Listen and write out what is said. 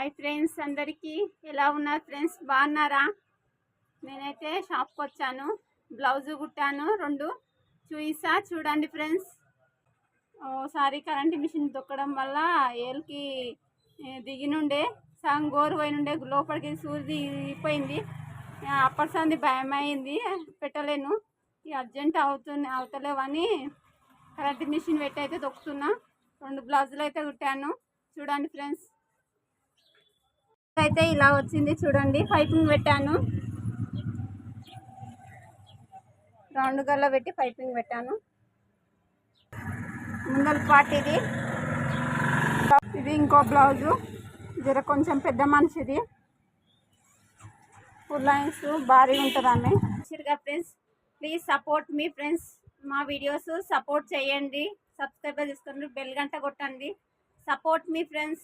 Hi friends, అందరికీ ఎలా ఉన్నారు ఫ్రెండ్స్? బాగున్నారా? నేనైతే షాప్కి వచ్చాను, బ్లౌజ్ కుట్టాను 2 చూసా. చూడండి ఫ్రెండ్స్, ఓసారి కరెంట్ మిషన్ తొక్కడం వల్ల ఏలుకి దిగినుండే సగం గోరు పోయినుండే, లోపలికి సూది పోయింది. అప్పటి సంది భయం అయింది, పెట్టలేను. అర్జెంట్ అవుతలేవని కరెంట్ మిషన్ పెట్టి అయితే తొక్కుతున్నా. 2 బ్లౌజులు అయితే కుట్టాను. చూడండి ఫ్రెండ్స్, అయితే ఇలా వచ్చింది. చూడండి, పైపింగ్ పెట్టాను, రౌండ్ గల్ల పెట్టి పైపింగ్ పెట్టాను. ముందల పార్ట్ ఇది ఇంకో బ్లౌజు, జర కొంచెం పెద్ద మనిషిది. ఫుల్ లైన్స్ భారీ ఉంటుందండి. Friends, please support me friends. మా వీడియోస్ సపోర్ట్ చేయండి, సబ్స్క్రైబ్ చేసుకోండి, బెల్ గంట కొట్టండి. సపోర్ట్ మీ ఫ్రెండ్స్.